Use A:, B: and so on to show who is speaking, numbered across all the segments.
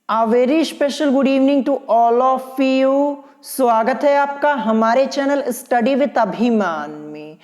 A: A very special good evening to all of you. स्वागत है आपका हमारे चैनल स्टडी विद अभिमान में।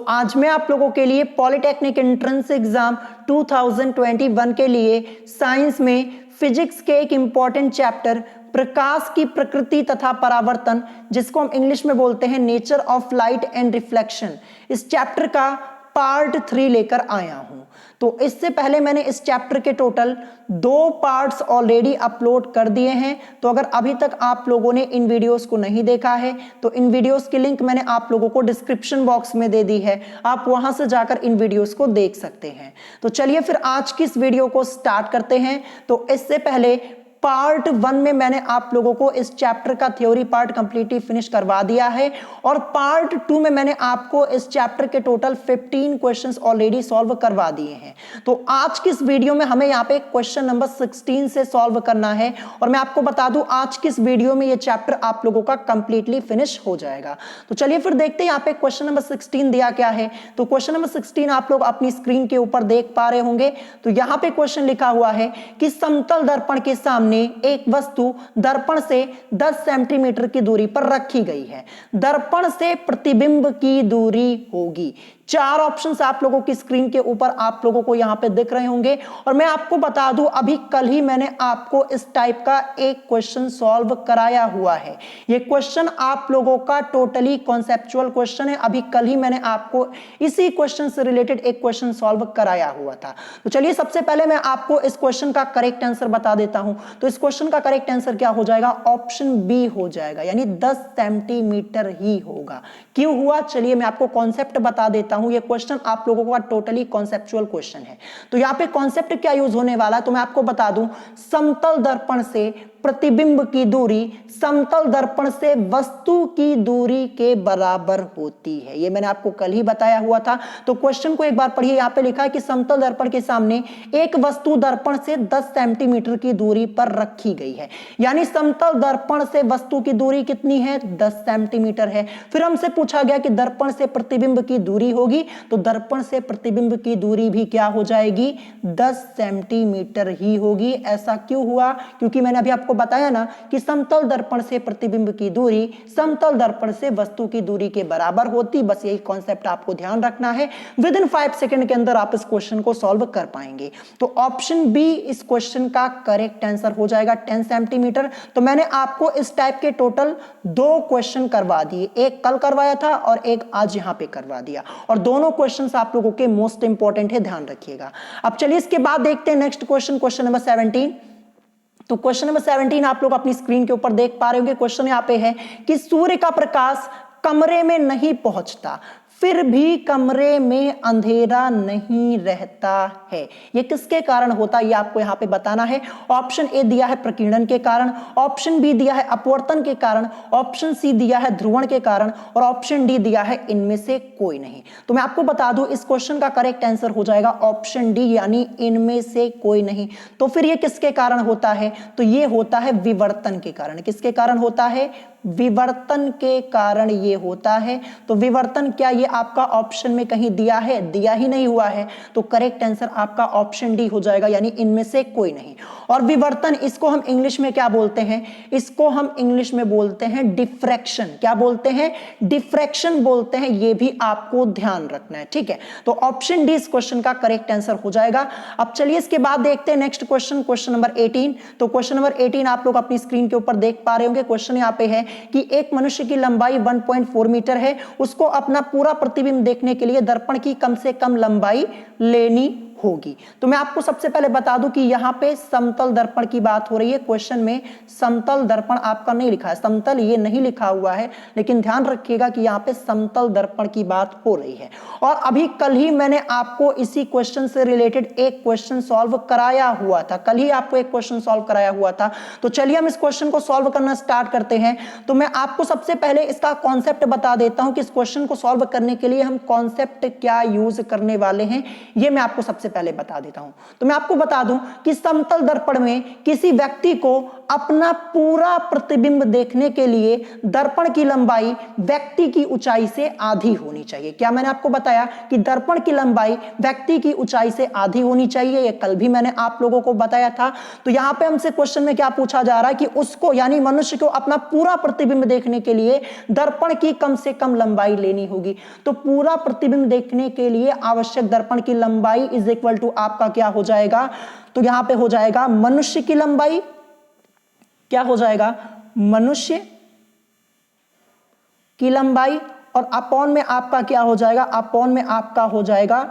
A: आज मैं आप लोगों के लिए पॉलिटेक्निक एंट्रेंस एग्जाम 2021 के लिए साइंस में फिजिक्स के एक इंपॉर्टेंट चैप्टर प्रकाश की प्रकृति तथा परावर्तन, जिसको हम इंग्लिश में बोलते हैं nature of light and reflection, इस चैप्टर का पार्ट 3 लेकर आया हूं। तो इससे पहले मैंने इस चैप्टर के टोटल 2 पार्ट्स ऑलरेडी अपलोड कर दिए हैं। तो अगर अभी तक आप लोगों ने इन वीडियोस को नहीं देखा है तो इन वीडियोस की लिंक मैंने आप लोगों को डिस्क्रिप्शन बॉक्स में दे दी है, आप वहां से जाकर इन वीडियोस को देख सकते हैं। तो चलिए फिर आज की इस वीडियो को स्टार्ट करते हैं। तो इससे पहले पार्ट 1 में मैंने आप लोगों को इस चैप्टर का थ्योरी पार्ट कंप्लीटली फिनिश करवा दिया है और पार्ट 2 में मैंने आपको इस चैप्टर के टोटल 15 क्वेश्चंस ऑलरेडी सॉल्व करवा दिए हैं। तो आज की इस वीडियो में हमें यहाँ पे क्वेश्चन नंबर 16 से सॉल्व करना है और मैं आपको बता दूं आज की इस वीडियो में ये चैप्टर आप लोगों का कंप्लीटली फिनिश हो जाएगा। तो चलिए फिर देखते हैं यहाँ पे क्वेश्चन नंबर 16 दिया क्या है। तो क्वेश्चन नंबर 16 आप लोग अपनी स्क्रीन के ऊपर देख पा रहे होंगे। तो यहाँ पे क्वेश्चन लिखा हुआ है कि समतल दर्पण के सामने एक वस्तु दर्पण से 10 सेंटीमीटर की दूरी पर रखी गई है। दर्पण से प्रतिबिंब की दूरी होगी। 4 ऑप्शंस आप लोगों की स्क्रीन के ऊपर आप लोगों को यहां पे दिख रहे होंगे और मैं आपको बता दूं अभी कल ही मैंने आपको इस टाइप का एक क्वेश्चन सॉल्व कराया हुआ है। ये क्वेश्चन आप लोगों का टोटली कॉन्सेप्चुअल क्वेश्चन है। अभी कल ही मैंने आपको इसी क्वेश्चन से रिलेटेड एक क्वेश्चन सॉल्व कराया हुआ था। तो चलिए सबसे पहले मैं आपको इस क्वेश्चन का करेक्ट आंसर बता देता हूं। तो इस क्वेश्चन का करेक्ट आंसर क्या हो जाएगा? ऑप्शन बी हो जाएगा, यानी 10 सेंटीमीटर ही होगा। क्यों हुआ चलिए मैं आपको कॉन्सेप्ट बता देता हूं। ये क्वेश्चन आप लोगों का टोटली कॉन्सेप्चुअल क्वेश्चन है। तो यहां पे कॉन्सेप्ट क्या यूज होने वाला है तो मैं आपको बता दूं, समतल दर्पण से प्रतिबिंब की दूरी समतल दर्पण से वस्तु की दूरी के बराबर होती है। ये मैंने आपको कल ही बताया हुआ था। तो क्वेश्चन को एक बार पढ़िए। यहां पे लिखा है कि समतल दर्पण के सामने एक वस्तु दर्पण से 10 सेंटीमीटर की दूरी पर रखी गई है, यानी समतल दर्पण से वस्तु की दूरी कितनी है? 10 सेंटीमीटर है। फिर हमसे पूछा गया कि दर्पण से प्रतिबिंब की दूरी होगी, तो दर्पण से प्रतिबिंब की दूरी भी क्या हो जाएगी? 10 सेंटीमीटर ही होगी। ऐसा क्यों हुआ? क्योंकि मैंने अभी आपको बताया ना कि समतल दर्पण से प्रतिबिंब की दूरी समतल दर्पण से वस्तु की दूरी के बराबर होती। बस यही कॉन्सेप्ट आपको ध्यान रखना है। विद इन 5 सेकंड के अंदर आप इस क्वेश्चन को सॉल्व कर पाएंगे। तो ऑप्शन बी इस क्वेश्चन का करेक्ट आंसर हो जाएगा, 10 सेंटीमीटर। तो मैंने आपको इस टाइप के टोटल 2 क्वेश्चन करवा दिए, एक कल करवाया था और एक आज यहां पे करवा दिया, और दोनों क्वेश्चंस आप लोगों के मोस्ट इंपॉर्टेंट है, ध्यान रखिएगा। अब चलिए इसके बाद देखते हैं नेक्स्ट क्वेश्चन, क्वेश्चन नंबर 17। तो क्वेश्चन नंबर 17 आप लोग अपनी स्क्रीन के ऊपर देख पा रहे होंगे। क्वेश्चन यहाँ पे है कि सूर्य का प्रकाश कमरे में नहीं पहुंचता, फिर भी कमरे में अंधेरा नहीं रहता है। यह किसके कारण होता है ये आपको यहां पे बताना है। ऑप्शन ए दिया है प्रकीर्णन के कारण, ऑप्शन बी दिया है अपवर्तन के कारण, ऑप्शन सी दिया है ध्रुवण के कारण और ऑप्शन डी दिया है इनमें से कोई नहीं। तो मैं आपको बता दूं इस क्वेश्चन का करेक्ट आंसर हो जाएगा ऑप्शन डी, यानी इनमें से कोई नहीं। तो फिर ये किसके कारण होता है? तो ये होता है विवर्तन के कारण। किसके कारण होता है? विवर्तन के कारण ये होता है। तो विवर्तन क्या ये आपका ऑप्शन में कहीं दिया है? दिया ही नहीं हुआ है। तो करेक्ट आंसर आपका ऑप्शन डी हो जाएगा, यानी इनमें से कोई नहीं। और विवर्तन इसको हम इंग्लिश में क्या बोलते हैं? इसको हम इंग्लिश में बोलते हैं डिफ्रैक्शन। क्या बोलते हैं? डिफ्रैक्शन बोलते हैं। ये भी आपको ध्यान रखना है, ठीक है। तो ऑप्शन डी इस क्वेश्चन का करेक्ट आंसर हो जाएगा। अब चलिए इसके बाद देखते हैं नेक्स्ट क्वेश्चन, क्वेश्चन नंबर 18। तो क्वेश्चन नंबर 18 आप लोग अपनी स्क्रीन के ऊपर देख पा रहे होंगे। क्वेश्चन यहाँ पे है कि एक मनुष्य की लंबाई 1.4 मीटर है, उसको अपना पूरा प्रतिबिंब देखने के लिए दर्पण की कम से कम लंबाई लेनी होगी। तो मैं आपको सबसे पहले बता दूं कि यहां पे समतल दर्पण की बात हो रही है। क्वेश्चन में समतल दर्पण आपका नहीं लिखा है, समतल ये नहीं लिखा हुआ है, लेकिन ध्यान रखिएगा कि यहां पे समतल दर्पण की बात हो रही है। और अभी कल ही मैंने आपको इसी क्वेश्चन से रिलेटेड एक क्वेश्चन सॉल्व कराया हुआ था, कल ही आपको एक क्वेश्चन सॉल्व कराया हुआ था। तो चलिए हम इस क्वेश्चन को सॉल्व करना स्टार्ट करते हैं। तो मैं आपको सबसे पहले इसका कॉन्सेप्ट बता देता हूं कि इस क्वेश्चन को सॉल्व करने के लिए हम कॉन्सेप्ट क्या यूज करने वाले हैं, ये मैं आपको सबसे सबसे पहले बता देता हूं। तो मैं आपको बता दूं कि समतल दर्पण में किसी व्यक्ति को अपना पूरा प्रतिबिंब देखने के लिए दर्पण की लंबाई व्यक्ति की ऊंचाई से आधी होनी चाहिए। क्या मैंने आपको बताया कि दर्पण की लंबाई व्यक्ति की ऊंचाई से आधी होनी चाहिए, ये कल भी मैंने आप लोगों को बताया था। तो यहां पे हमसे क्वेश्चन में क्या पूछा जा रहा है कि उसको यानी मनुष्य को अपना पूरा प्रतिबिंब देखने के लिए दर्पण की कम से कम लंबाई लेनी होगी। तो पूरा प्रतिबिंब देखने के लिए आवश्यक दर्पण की लंबाई इज इक्वल टू आपका क्या हो जाएगा, तो यहां पे हो जाएगा मनुष्य की लंबाई, क्या हो जाएगा मनुष्य की लंबाई, और अपॉन में आपका क्या हो जाएगा, अपॉन में आपका हो जाएगा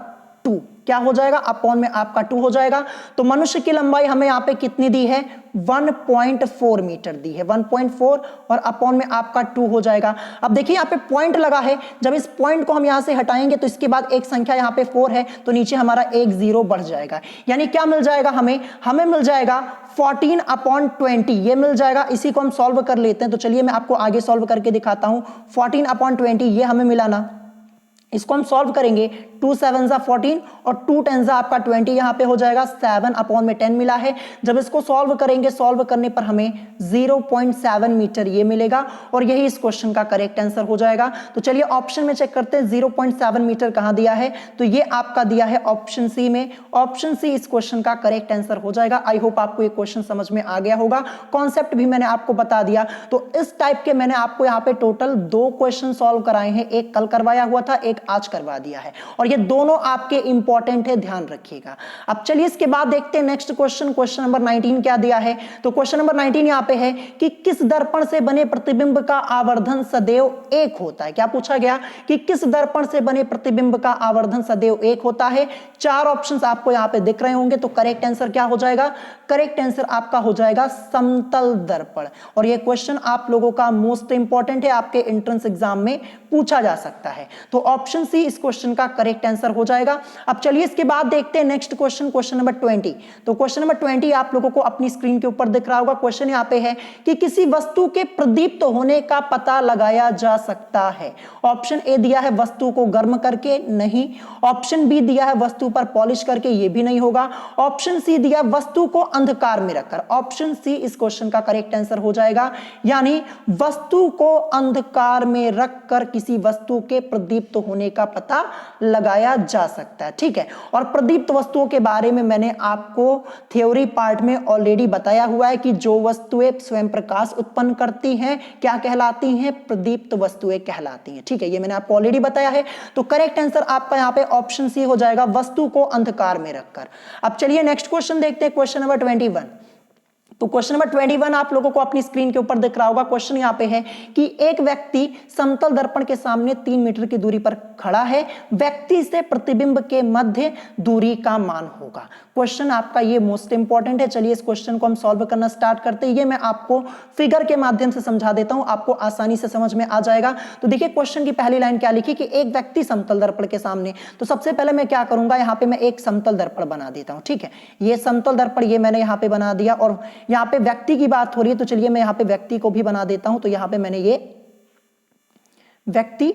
A: 2, क्या हो जाएगा अपॉन में आपका 2 हो जाएगा। तो मनुष्य की लंबाई हमें यहां पे कितनी दी है 1.4 मीटर दी है, 1.4 और अपॉन में आपका 2 हो जाएगा। अब देखिए यहां पे पॉइंट लगा है, जब इस पॉइंट को हम यहां से हटाएंगे तो इसके बाद एक संख्या यहां पे 4 है तो नीचे हमारा एक 0 बढ़ जाएगा, यानी क्या मिल जाएगा हमें मिल जाएगा 14/20 ये मिल जाएगा। इसी को हम सॉल्व कर लेते हैं, तो चलिए मैं आपको आगे सॉल्व करके दिखाता हूं। 14/20 ये हमें मिला ना, इसको हम सॉल्व करेंगे, 2 7 14 और 2 10 आपका 20 यहां पे हो जाएगा, 7/10 मिला है। जब इसको सॉल्व करेंगे, सॉल्व करने पर हमें 0.7 मीटर ये मिलेगा और यही इस क्वेश्चन का करेक्ट आंसर हो जाएगा। तो चलिए ऑप्शन में चेक करते हैं 0.7 मीटर कहां दिया है, तो ये आपका दिया है ऑप्शन सी में। ऑप्शन सी इस क्वेश्चन का करेक्ट आंसर हो जाएगा। आई होप आपको ये क्वेश्चन समझ में आ गया होगा, कॉन्सेप्ट भी मैंने आपको बता दिया। तो इस टाइप के मैंने आपको यहाँ पे टोटल 2 क्वेश्चन सॉल्व कराए हैं, एक कल करवाया हुआ था, एक आज करवा दिया है, और ये दोनों आपके इंपॉर्टेंट है, ध्यान रखिएगा। अब चलिए इसके बाद देखते हैं नेक्स्ट क्वेश्चन, क्वेश्चन नंबर 19 क्या दिया है। तो क्वेश्चन नंबर 19 यहां पे है कि किस दर्पण से बने प्रतिबिंब का आवर्धन सदैव 1 होता है। क्या पूछा गया कि किस दर्पण से बने प्रतिबिंब का आवर्धन सदैव 1 होता है। 4 ऑप्शंस आपको यहां पे दिख रहे होंगे, तो करेक्ट आंसर क्या हो जाएगा, करेक्ट आंसर आपका हो जाएगा समतल दर्पण। और यह क्वेश्चन आप लोगों का मोस्ट इंपॉर्टेंट है, आपके एंट्रेंस एग्जाम में पूछा जा सकता है। तो ऑप्शन सी इस क्वेश्चन का करेक्ट आंसर हो जाएगा। अब चलिए इसके बाद देखते हैं नेक्स्ट क्वेश्चन, क्वेश्चन नंबर 20। तो क्वेश्चन नंबर 20 आप लोगों को अपनी स्क्रीन के ऊपर दिख रहा होगा। क्वेश्चन यहां पे है कि किसी वस्तु के प्रदीप्त होने का पता लगाया जा सकता है। ऑप्शन ए दिया है वस्तु को गर्म करके, नहीं। ऑप्शन बी दिया है वस्तु पर पॉलिश करके, ये भी नहीं होगा। ऑप्शन सी दिया वस्तु को अंधकार में रखकर। ऑप्शन सी इस क्वेश्चन का करेक्ट आंसर हो जाएगा, यानी वस्तु को अंधकार में रखकर किसी वस्तु के प्रदीप्त होने का पता लगाया जा सकता है। ठीक है, और प्रदीप्त वस्तुओं के बारे में मैंने आपको थ्योरी पार्ट में ऑलरेडी बताया हुआ है कि जो वस्तुएं स्वयं प्रकाश उत्पन्न करती हैं क्या कहलाती हैं, प्रदीप्त वस्तुएं कहलाती हैं। ठीक है, ये मैंने आपको ऑलरेडी बताया है। तो करेक्ट आंसर आपका यहां पे ऑप्शन सी हो जाएगा, वस्तु को अंधकार में रखकर। अब चलिए नेक्स्ट क्वेश्चन देखते हैं, क्वेश्चन नंबर 21। तो क्वेश्चन नंबर 21 आप लोगों को अपनी स्क्रीन के ऊपर दिख रहा होगा। क्वेश्चन यहां पे है कि एक व्यक्ति समतल दर्पण के सामने 3 मीटर की दूरी पर खड़ा है, व्यक्ति से प्रतिबिंब के मध्य दूरी का मान होगा। क्वेश्चन आपका ये मोस्ट इंपॉर्टेंट है। चलिए इस क्वेश्चन को हम सॉल्व करना स्टार्ट करते हैं। ये मैं आपको फिगर के माध्यम से समझा देता हूं, आपको आसानी से समझ में आ जाएगा। तो देखिए क्वेश्चन की पहली लाइन क्या लिखी कि एक व्यक्ति समतल दर्पण के सामने। तो सबसे पहले मैं क्या करूंगा, यहां पे मैं एक समतल दर्पण बना देता हूं। ठीक है, ये समतल दर्पण ये मैंने यहां पे बना दिया, और यहां पे व्यक्ति की बात हो रही है तो चलिए मैं यहां पे व्यक्ति को भी बना देता हूं। तो यहां पे मैंने ये व्यक्ति,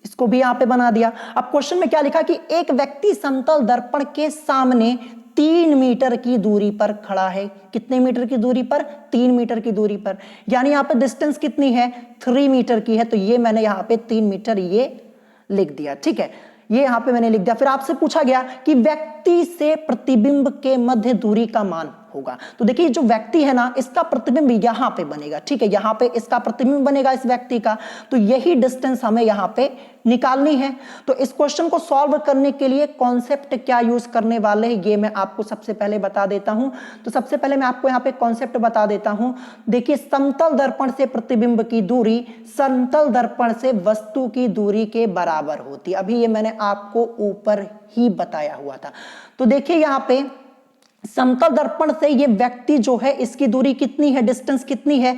A: इसको भी यहां पे बना दिया। अब क्वेश्चन में क्या लिखा कि एक व्यक्ति समतल दर्पण के सामने 3 मीटर की दूरी पर खड़ा है। कितने मीटर की दूरी पर, 3 मीटर की दूरी पर, यानी यहां पे डिस्टेंस कितनी है, 3 मीटर की है। तो ये मैंने यहां पे 3 मीटर ये लिख दिया। ठीक है, ये यहां पे मैंने लिख दिया। फिर आपसे पूछा गया कि व्यक्ति से प्रतिबिंब के मध्य दूरी का मान होगा। तो देखिए जो व्यक्ति है ना, इसका प्रतिबिंब यहां पे बनेगा। ठीक है, यहां पे इसका प्रतिबिंब बनेगा इस व्यक्ति का, तो यही डिस्टेंस हमें यहां पे निकालनी है। तो इस क्वेश्चन को सॉल्व करने के लिए कॉन्सेप्ट क्या यूज करने वाले हैं ये मैं आपको सबसे पहले बता देता हूं। तो सबसे पहले मैं आपको यहां पे कॉन्सेप्ट बता देता हूं। देखिए समतल दर्पण से प्रतिबिंब की दूरी समतल दर्पण से वस्तु की दूरी के बराबर होती है। अभी ये मैंने आपको ऊपर ही बताया हुआ था। तो देखिए यहां पे समतल दर्पण से ये व्यक्ति जो है इसकी दूरी कितनी है, डिस्टेंस कितनी है,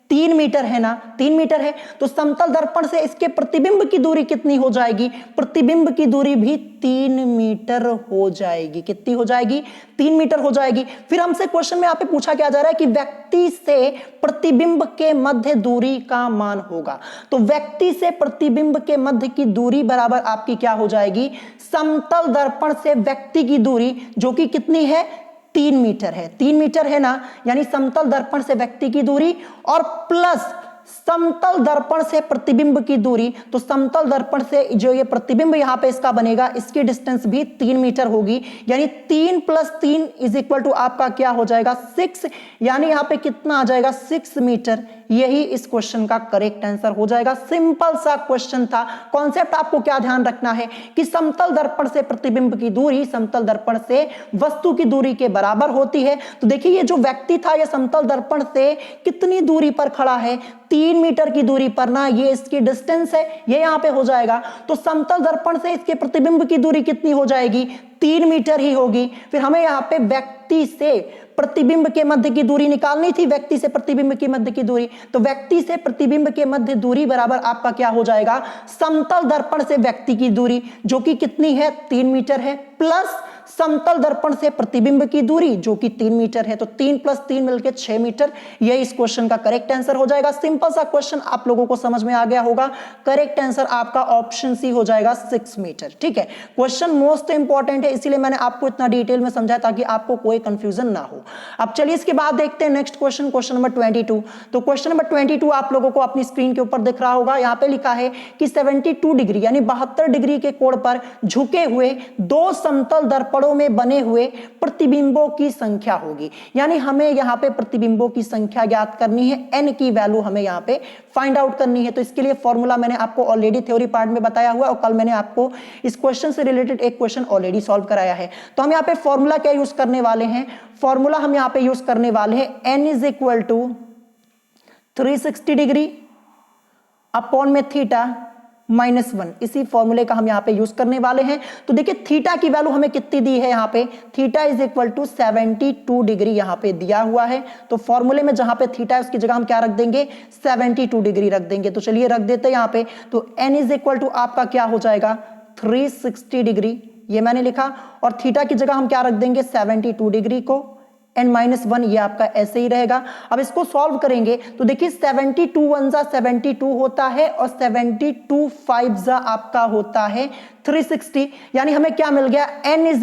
A: 3 मीटर है ना, 3 मीटर है, तो समतल दर्पण से इसके प्रतिबिंब की दूरी कितनी हो जाएगी? प्रतिबिंब की दूरी भी 3 मीटर हो जाएगी। कितनी हो जाएगी? 3 मीटर हो जाएगी। फिर हमसे क्वेश्चन में यहाँ पे पूछा क्या जा रहा है कि व्यक्ति से प्रतिबिंब के मध्य दूरी का मान होगा। तो व्यक्ति से प्रतिबिंब के मध्य की दूरी बराबर आपकी क्या हो जाएगी? समतल दर्पण से व्यक्ति की दूरी, जो कि कितनी है? 3 मीटर है। 3 मीटर है ना, यानी समतल दर्पण से व्यक्ति की दूरी और प्लस समतल दर्पण से प्रतिबिंब की दूरी। तो समतल दर्पण से जो ये प्रतिबिंब यहां पे इसका बनेगा, इसकी डिस्टेंस भी 3 मीटर होगी, यानी 3 + 3 = आपका क्या हो जाएगा? 6, यानी यहां पे कितना आ जाएगा? 6 मीटर। यही इस क्वेश्चन का करेक्ट आंसर हो जाएगा। सिंपल सा क्वेश्चन था। कॉन्सेप्ट आपको क्या ध्यान रखना है कि समतल दर्पण से प्रतिबिंब की दूरी समतल दर्पण से वस्तु की दूरी के बराबर होती है। तो देखिए ये जो व्यक्ति था, ये समतल दर्पण से कितनी दूरी पर खड़ा है? 3 मीटर की दूरी पर ना, ये इसकी डिस्टेंस है, ये यहां पे हो जाएगा। तो समतल दर्पण से इसके प्रतिबिंब की दूरी कितनी हो जाएगी? 3 मीटर ही होगी। फिर हमें यहां पे व्यक्ति से प्रतिबिंब के मध्य की दूरी निकालनी थी, व्यक्ति से प्रतिबिंब के मध्य की दूरी। तो व्यक्ति से प्रतिबिंब के मध्य दूरी बराबर आपका क्या हो जाएगा? समतल दर्पण से व्यक्ति की दूरी, जो कि कितनी है? 3 मीटर है, प्लस समतल दर्पण से प्रतिबिंब की दूरी, जो कि 3 मीटर है। तो 3 + 3 मिलकर 6 मीटर। यह इस क्वेश्चन का करेक्ट आंसर हो जाएगा। सिंपल सा क्वेश्चन आप लोगों को समझ में आ गया होगा। करेक्ट आंसर आपका ऑप्शन सी हो जाएगा, 6 मीटर। ठीक है, क्वेश्चन मोस्ट इंपॉर्टेंट है, इसीलिए मैंने आपको इतना डिटेल में समझाया ताकि आपको कोई कंफ्यूजन ना हो। अब चलिए इसके बाद देखते हैं नेक्स्ट क्वेश्चन, क्वेश्चन नंबर 22। तो क्वेश्चन नंबर 22 आप लोगों को अपनी स्क्रीन के ऊपर दिख रहा होगा। यहां पे लिखा है कि 72 डिग्री यानी 72 डिग्री के कोण पर झुके हुए 2 समतल दर्पणों में बने हुए प्रतिबिंबों की संख्या होगी। यानी हमें यहां पे प्रतिबिंबों की संख्या ज्ञात करनी है, n की वैल्यू हमें यहां पे फाइंड आउट करनी है। तो इसके लिए फॉर्मूला मैंने आपको ऑलरेडी थ्योरी पार्ट में बताया हुआ, और कल मैंने आपको इस क्वेश्चन से रिलेटेड एक क्वेश्चन ऑलरेडी सॉल्व कराया है। तो हम यहां पे फॉर्मूला क्या यूज करने वाले हैं? फॉर्मूला हम यहां पे यूज करने वाले हैं n = 360 डिग्री अपॉन में थीटा -1। इसी फॉर्मूले का हम यहां पे यूज करने वाले हैं। तो देखिए थीटा की वैल्यू हमें कितनी दी है? यहां पे थीटा = 72 डिग्री यहां पे दिया हुआ है। तो फॉर्मूले में जहां पे थीटा है उसकी जगह हम क्या रख देंगे? 72 डिग्री रख देंगे। तो चलिए रख देते हैं यहां पे। तो n = आपका क्या हो जाएगा? 360 डिग्री, ये मैंने लिखा, और थीटा की जगह हम क्या रख देंगे? 72 डिग्री को, n-1, ये आपका ऐसे ही रहेगा। अब इसको सॉल्व करेंगे तो देखिए 72 × 1 = 72 होता है, और 72 × 5 = आपका होता है 360। यानी हमें क्या मिल गया? n =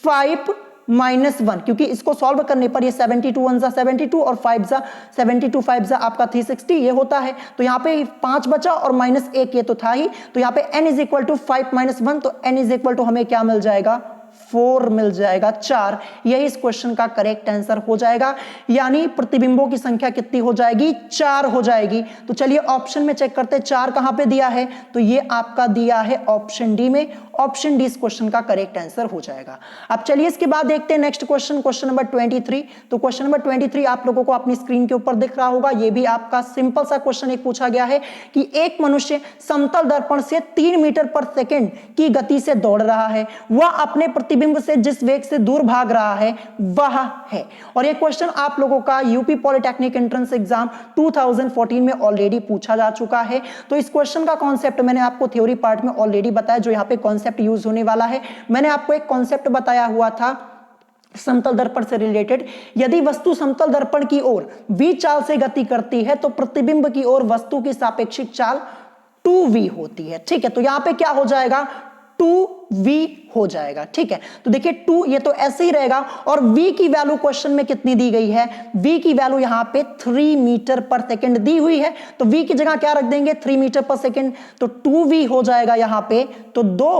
A: 5 - 1, क्योंकि इसको सॉल्व करने पर ये 72 × 1 = 72 और 72 × 5 = आपका 360 ये होता है। तो यहाँ पे 5 बचा और -1 ये तो था ही। तो यहाँ पे n = 5 - 1, तो n = हमें क्या मिल जाएगा? 4 मिल जाएगा, 4। यही इस क्वेश्चन का करेक्ट आंसर हो जाएगा। यानी प्रतिबिंबों की संख्या कितनी हो जाएगी? 4 हो जाएगी। तो चलिए ऑप्शन में चेक करते हैं 4 कहां पे दिया है। तो ये आपका दिया है ऑप्शन डी में। ऑप्शन डी इस क्वेश्चन का करेक्ट आंसर हो जाएगा। अब चलिए इसके बाद देखते हैं नेक्स्ट क्वेश्चन, क्वेश्चन नंबर 23। तो क्वेश्चन नंबर 23 आप लोगों को अपनी स्क्रीन के ऊपर दिख रहा होगा। ये भी आपका सिंपल सा क्वेश्चन एक पूछा गया है कि एक मनुष्य समतल दर्पण से 3 मीटर पर सेकेंड की गति से दौड़ रहा है। वह अपने प्रतिबिंब से जिस वेग से दूर भाग रहा है वह है। और यह क्वेश्चन आप लोगों का यूपी पॉलिटेक्निक एंट्रेंस एग्जाम 2014 में ऑलरेडी पूछा जा चुका है। तो इस क्वेश्चन का कॉन्सेप्ट मैंने आपको थ्योरी पार्ट में ऑलरेडी बताया, जो यहां पे कॉन्सेप्ट यूज होने वाला है। मैंने आपको एक कॉन्सेप्ट बताया हुआ था समतल दर्पण से रिलेटेड। यदि वस्तु समतल दर्पण की ओर v चाल से गति करती है तो प्रतिबिंब की ओर वस्तु की सापेक्षिक चाल 2v होती है। ठीक है, तो यहां पे क्या हो जाएगा? 2v हो जाएगा। ठीक है, तो देखिए 2 ये तो ऐसे ही रहेगा, और v की वैल्यू क्वेश्चन में कितनी दी गई है? v की वैल्यू यहां पे 3 मीटर पर सेकंड दी हुई है। तो v की जगह क्या रख देंगे? 3 मीटर पर सेकंड, तो 2v हो जाएगा यहां पे। तो 2,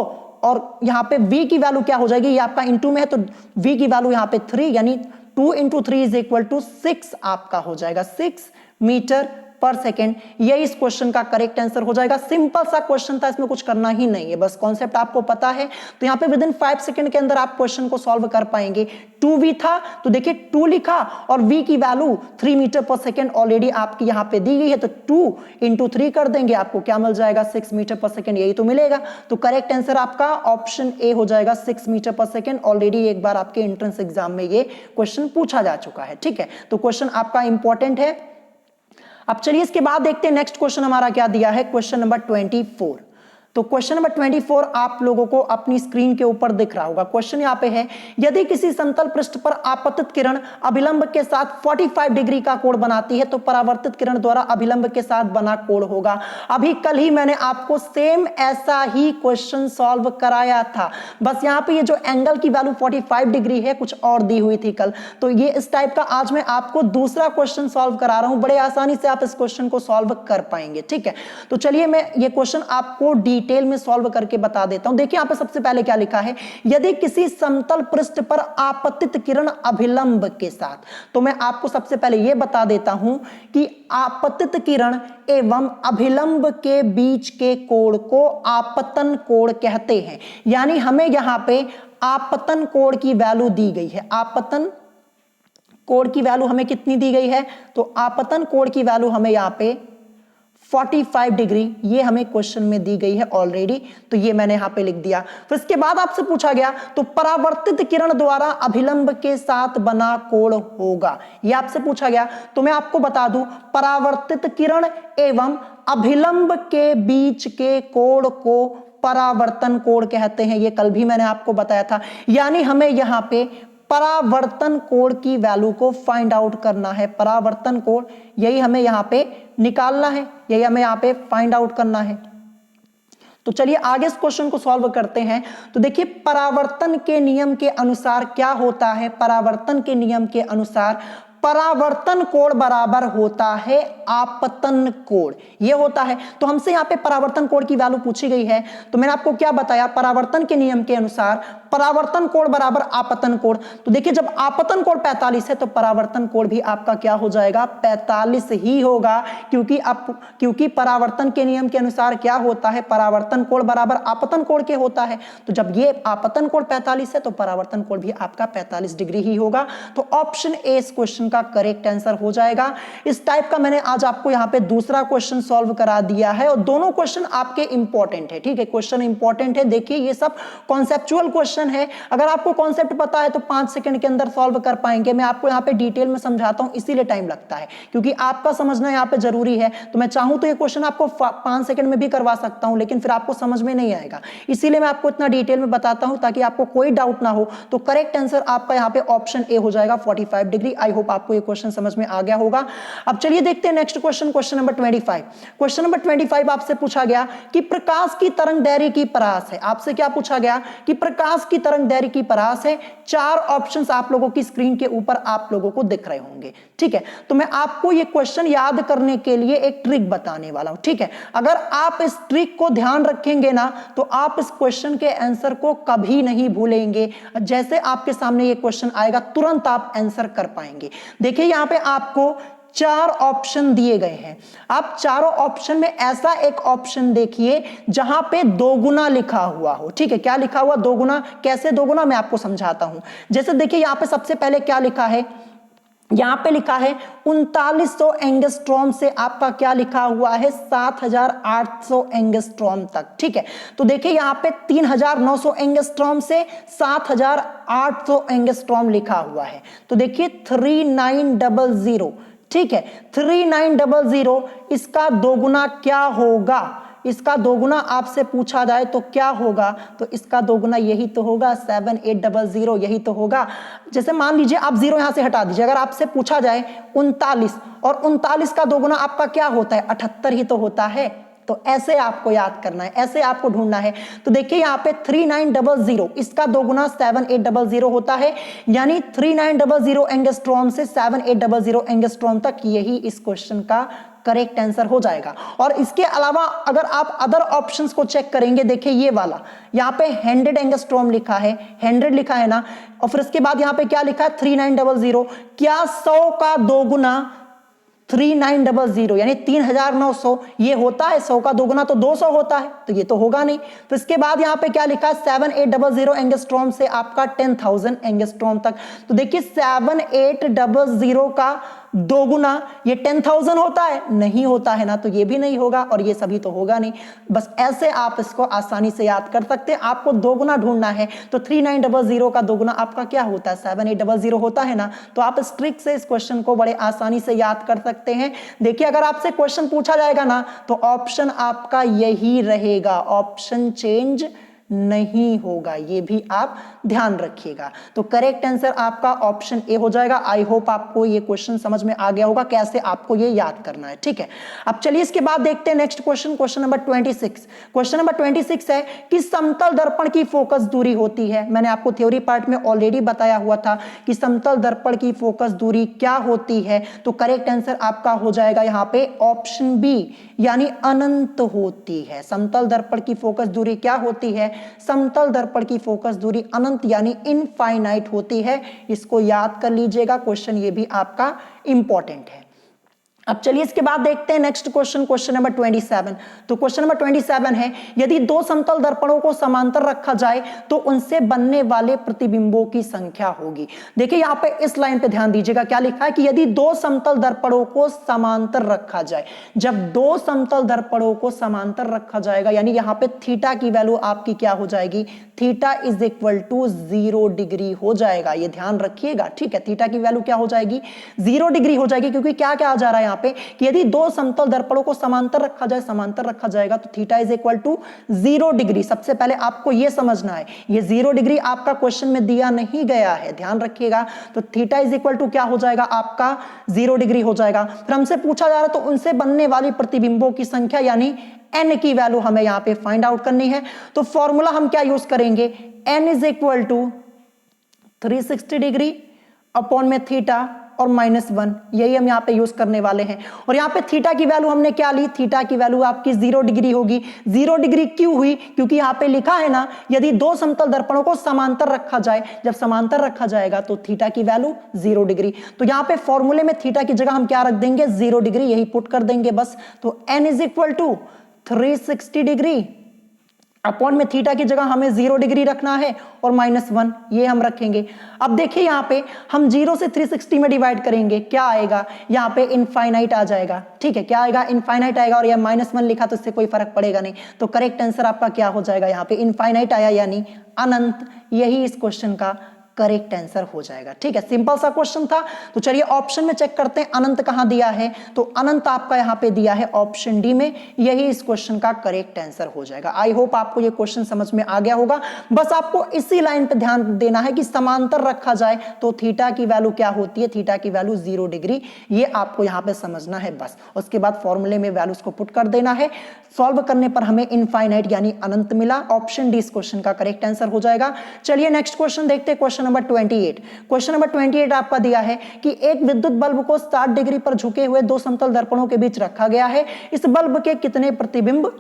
A: और यहां पे v की वैल्यू क्या हो जाएगी? ये आपका इंटू में है, तो v की वैल्यू यहां पे 3, यानी 2 × 3 = 6 आपका हो जाएगा, 6 मीटर पर सेकेंड। ये इस क्वेश्चन का करेक्ट आंसर हो जाएगा। सिंपल सा क्वेश्चन था, इसमें कुछ करना ही नहीं है, बस कॉन्सेप्ट आपको पता है। तो यहाँ पे विदिन 5 सेकंड के अंदर आप क्वेश्चन को सॉल्व कर पाएंगे। 2v था तो देखिए 2 लिखा, और v की वैल्यू 3 मीटर पर सेकेंड ऑलरेडी आपकी यहाँ पे दी गई है, तो 2 × 3 कर देंगे, आपको क्या मिल जाएगा? 6 मीटर पर सेकेंड, यही तो मिलेगा। तो करेक्ट आंसर आपका ऑप्शन ए हो जाएगा, 6 मीटर पर सेकेंड। ऑलरेडी एक बार आपके एंट्रेंस एग्जाम में ये क्वेश्चन पूछा जा चुका है। ठीक है, तो क्वेश्चन आपका इंपॉर्टेंट है। अब चलिए इसके बाद देखते हैं नेक्स्ट क्वेश्चन हमारा क्या दिया है, क्वेश्चन नंबर 24। तो क्वेश्चन नंबर 24 आप लोगों को अपनी स्क्रीन के ऊपर दिख रहा होगा। क्वेश्चन यहाँ पे है, यदि किसी समतल पृष्ठ पर आपतित किरण अभिलंब के साथ 45 डिग्री का कोण बनाती है तो परावर्तित किरण द्वारा अभिलंब के साथ बना कोण होगा। अभी कल ही मैंने आपको सेम ऐसा ही क्वेश्चन सॉल्व कराया था, बस यहाँ पे ये जो एंगल की वैल्यू 45 डिग्री है कुछ और दी हुई थी कल। तो ये इस टाइप का आज मैं आपको दूसरा क्वेश्चन सॉल्व करा रहा हूं, बड़े आसानी से आप इस क्वेश्चन को सॉल्व कर पाएंगे। ठीक है, तो चलिए मैं ये क्वेश्चन आपको डिटेल में सॉल्व करके बता देता हूं। देखिए यहां पे सबसे पहले क्या लिखा है, यदि किसी समतल पृष्ठ पर आपतित किरण अभिलंब के साथ, तो मैं आपको सबसे पहले यह बता देता हूं कि आपतित किरण एवं अभिलंब के बीच के कोण को आपतन कोण कहते हैं। यानी हमें यहां पे आपतन कोण की वैल्यू दी गई है। आपतन कोण की वैल्यू हमें कितनी दी गई है, तो आपतन कोण की वैल्यू हमें यहां पे 45 डिग्री ये हमें क्वेश्चन में दी गई है ऑलरेडी, तो ये मैंने यहां पे लिख दिया। फिर इसके बाद आपसे पूछा गया तो परावर्तित किरण द्वारा अभिलंब के साथ बना कोण होगा, ये आपसे पूछा गया। तो मैं आपको बता दूं, परावर्तित किरण एवं अभिलंब के बीच के कोण को परावर्तन कोण कहते हैं, ये कल भी मैंने आपको बताया था। यानी हमें यहां पे परावर्तन कोण की वैल्यू को फाइंड आउट करना है। परावर्तन कोण यही हमें यहां पे निकालना है, यही हमें यहां पे फाइंड आउट करना है। तो चलिए आगे इस क्वेश्चन को सॉल्व करते हैं। तो देखिए परावर्तन के नियम के अनुसार क्या होता है, परावर्तन के नियम के अनुसार परावर्तन कोण बराबर होता है आपतन कोण, ये होता है। तो हमसे यहां पे परावर्तन कोण की वैल्यू पूछी गई है, तो मैंने आपको क्या बताया, परावर्तन के नियम के अनुसार परावर्तन कोण बराबर आपतन कोण। तो देखिए जब आपतन कोण 45 है तो परावर्तन कोण भी आपका क्या हो जाएगा, 45 ही होगा, क्योंकि परावर्तन के नियम के अनुसार क्या होता है, परावर्तन कोण बराबर आपतन कोण के होता है। तो जब ये आपतन कोण 45 है तो परावर्तन कोण भी आपका 45 डिग्री ही होगा। तो ऑप्शन ए इस क्वेश्चन का करेक्ट आंसर हो जाएगा। इस टाइप का मैंने आज आपको यहां पे दूसरा क्वेश्चन सॉल्व करा दिया है और दोनों क्वेश्चन आपके इंपॉर्टेंट है। ठीक है, क्वेश्चन इंपॉर्टेंट है। देखिए ये सब कॉन्सेप्चुअल क्वेश्चन है, अगर आपको कॉन्सेप्ट पता है तो 5 सेकंड के अंदर सॉल्व कर पाएंगे। मैं आपको यहां पे डिटेल में समझाता हूं, इसीलिए टाइम लगता है, क्योंकि आपका समझना यहां पे जरूरी है। तो मैं चाहूं तो ये क्वेश्चन आपको 5 सेकंड में भी करवा सकता हूं, लेकिन फिर आपको समझ में नहीं आएगा, इसीलिए मैं आपको इतना डिटेल में बताता हूं ताकि आपको कोई डाउट ना हो। तो करेक्ट आंसर आपका यहां पे ऑप्शन ए हो जाएगा, 45 डिग्री। आई होप आपको ये क्वेश्चन समझ में आ गया होगा। अब चलिए देखते हैं next question, question number 25। Question number 25 आपसे पूछा गया कि प्रकाश की तरंग दैर्घ्य की परास है। आपसे क्या पूछा गया कि प्रकाश की तरंग दैर्घ्य की परास है। 4 ऑप्शंस आप लोगों की स्क्रीन के ऊपर आप लोगों को दिख रहे होंगे। ठीक है, तो मैं आपको ये क्वेश्चन याद करने के लिए एक ट्रिक बताने वाला हूं। ठीक है, अगर आप इस ट्रिक को ध्यान रखेंगे ना तो आप इस क्वेश्चन के आंसर को कभी नहीं भूलेंगे। जैसे आपके सामने ये क्वेश्चन आएगा तुरंत आप आंसर कर पाएंगे। देखिए यहां पे आपको 4 ऑप्शन दिए गए हैं। आप चारों ऑप्शन में ऐसा एक ऑप्शन देखिए जहां पे दोगुना लिखा हुआ हो। ठीक है, क्या लिखा हुआ, दोगुना। कैसे दोगुना, मैं आपको समझाता हूं। जैसे देखिए यहां पे सबसे पहले क्या लिखा है, यहां पे लिखा है 3900 एंगस्ट्रॉम से आपका क्या लिखा हुआ है, 7800 एंगस्ट्रॉम तक। ठीक है, तो देखिए यहां पे 3900 एंगस्ट्रॉम से 7800 एंगस्ट्रॉम लिखा हुआ है। तो देखिए 3900, ठीक है, 3900 इसका दोगुना क्या होगा, इसका दोगुना आपसे पूछा जाए तो क्या होगा, तो इसका दोगुना यही तो होगा, 7800, यही तो होगा। जैसे मान लीजिए आप 0 यहां से हटा दीजिए, अगर आपसे पूछा जाए 39 और 39 का दोगुना आपका क्या होता है, 78 ही तो होता है। तो ऐसे आपको याद करना है, ऐसे आपको ढूंढना है। तो देखिए यहाँ पे 3900 इसका दोगुना 7800 होता है, यानी 3900 एंगस्ट्रॉम से 7800 एंगस्ट्रॉम तक, यही इस क्वेश्चन का करेक्ट आंसर हो जाएगा। और इसके अलावा अगर आप अदर ऑप्शंस को चेक करेंगे, देखिए ये वाला यहाँ पे 100 एंगस्ट्रॉम लिखा है, 100 लिखा है ना, और फिर इसके बाद यहाँ पे क्या लिखा है 3900, क्या 100 का दोगुना 3900 यानी 3900 ये होता है, 100 का दोगुना तो 200 होता है, तो ये तो होगा नहीं। तो इसके बाद यहाँ पे क्या लिखा है 7800 एंगस्ट्रॉम से आपका 10,000 एंगस्ट्रॉम तक। तो देखिए 7800 का 2 गुना ये 10,000 होता है, नहीं होता है ना, तो ये भी नहीं होगा और ये सभी तो होगा नहीं। बस ऐसे आप इसको आसानी से याद कर सकते हैं। आपको 2 गुना ढूंढना है तो 3900 का 2 गुना आपका क्या होता है, 7800 होता है ना। तो आप इस ट्रिक से इस क्वेश्चन को बड़े आसानी से याद कर सकते हैं। देखिए अगर आपसे क्वेश्चन पूछा जाएगा ना तो ऑप्शन आपका यही रहेगा, ऑप्शन चेंज नहीं होगा, ये भी आप ध्यान रखिएगा। तो करेक्ट आंसर आपका ऑप्शन ए हो जाएगा। आई होप आपको ये क्वेश्चन समझ में आ गया होगा कैसे आपको ये याद करना है, ठीक है। अब चलिए इसके बाद देखते हैं next question, question number 26। Question number 26 है कि समतल दर्पण की फोकस दूरी होती है। मैंने आपको थ्योरी पार्ट में ऑलरेडी बताया हुआ था कि समतल दर्पण की फोकस दूरी क्या होती है। तो करेक्ट आंसर आपका हो जाएगा यहां पे ऑप्शन बी, यानी अनंत होती है। समतल दर्पण की फोकस दूरी क्या होती है, समतल दर्पण की फोकस दूरी अनंत यानी इनफाइनाइट होती है। इसको याद कर लीजिएगा, क्वेश्चन ये भी आपका इंपॉर्टेंट है। अब चलिए इसके बाद देखते हैं नेक्स्ट क्वेश्चन, क्वेश्चन नंबर 27। तो क्वेश्चन नंबर 27 है यदि 2 समतल दर्पणों को समांतर रखा जाए तो उनसे बनने वाले प्रतिबिंबों की संख्या होगी। देखिए यहां पे इस लाइन पे ध्यान दीजिएगा, क्या लिखा है कि यदि 2 समतल दर्पणों को समांतर रखा जाए। जब 2 समतल दर्पणों को समांतर रखा जाएगा यानी यहां पे थीटा की वैल्यू आपकी क्या हो जाएगी, theta is equal to 0 degree हो जाएगा। ये ध्यान रखिएगा, ठीक है। थीटा की वैल्यू क्या हो जाएगी, 0 डिग्री हो जाएगी, क्योंकि क्या क्या आ जा रहा है पे कि यदि 2 समतल दर्पणों को समांतर रखा जाए, समांतर रखा जाएगा तो theta is equal to 0 degree. सबसे पहले आपको यह समझना है, ये 0 डिग्री आपका क्वेश्चन में दिया नहीं गया है, ध्यान रखिएगा। तो थीटा इज इक्वल टू क्या हो जाएगा आपका 0 डिग्री हो जाएगा। फिर हमसे पूछा जा रहा है तो उनसे बनने वाली प्रतिबिंबों की संख्या यानी n की वैल्यू हमें यहां पे फाइंड आउट करनी है। तो फॉर्मूला हम क्या यूज करेंगे, n is equal to 360 degree upon में थीटा और -1, यही हम यहां पे यूज करने वाले हैं। और यहां पे थीटा की वैल्यू हमने क्या ली, थीटा की वैल्यू आपकी 0 डिग्री होगी। 0 डिग्री क्यों हुई, क्योंकि यहां पे लिखा है ना यदि 2 समतल दर्पणों को समांतर रखा जाए, जब समांतर रखा जाएगा तो थीटा की वैल्यू 0 डिग्री। तो यहां पे फॉर्मूले में थीटा की जगह हम क्या रख देंगे, 0 डिग्री, यही पुट कर देंगे बस। तो n is equal to 360 degree upon में थीटा की जगह हमें 0 डिग्री रखना है और -1 ये हम रखेंगे। अब देखिए यहां पे हम 0 से 360 में डिवाइड करेंगे, क्या आएगा, यहां पे इनफाइनाइट आ जाएगा, ठीक है। क्या आएगा, इनफाइनाइट आएगा। और ये -1 लिखा तो इससे कोई फर्क पड़ेगा नहीं। तो करेक्ट आंसर आपका क्या हो जाएगा, यहां पे इनफाइनाइट आया यानी अनंत, यही इस क्वेश्चन का करेक्ट आंसर हो जाएगा, ठीक है। सिंपल सा क्वेश्चन था। तो चलिए ऑप्शन में चेक करते हैं अनंत कहां दिया है। तो अनंत आपका यहां पे दिया है ऑप्शन डी में, यही इस क्वेश्चन का करेक्ट आंसर हो जाएगा। आई होप आपको ये क्वेश्चन समझ में आ गया होगा। बस आपको इसी लाइन पे ध्यान देना है कि समांतर रखा जाए तो थीटा की वैल्यू क्या होती है, थीटा की वैल्यू 0 डिग्री, ये आपको यहां पे समझना है बस। उसके बाद फॉर्मूले में वैल्यूज को पुट कर देना है। सॉल्व करने पर हमें इनफाइनाइट यानी अनंत मिला। ऑप्शन डी इस क्वेश्चन का करेक्ट आंसर हो जाएगा। चलिए नेक्स्ट क्वेश्चन देखते हैं, क्वेश्चन नंबर 28। क्वेश्चन नंबर 28 आपका दिया है कि एक विद्युत बल्ब को 60 डिग्री पर झुके हुए 2 समतल दर्पणों के बीच रखा गया है। इस बल्ब के कितने प्रतिबिंब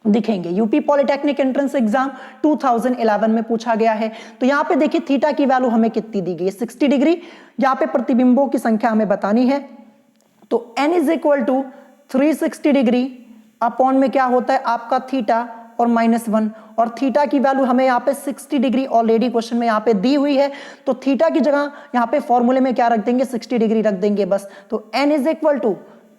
A: दिखेंगे। यूपी पॉलिटेक्निक एंट्रेंस एग्जाम 2011 में पूछा गया है। तो यहां पे देखिए थीटा की वैल्यू हमें कितनी दी गई है, 60 डिग्री। यहां पे प्रतिबिंबों की संख्या हमें बतानी है। तो n is equal to 360 degree upon में क्या होता है आपका थीटा और -1, और थीटा की वैल्यू हमें यहाँ पे 60 डिग्री ऑलरेडी क्वेश्चन में यहाँ पे दी हुई है। तो थीटा की जगह यहाँ पे फॉर्मूले में क्या रख देंगे, 60 डिग्री रख देंगे बस। तो n is equal to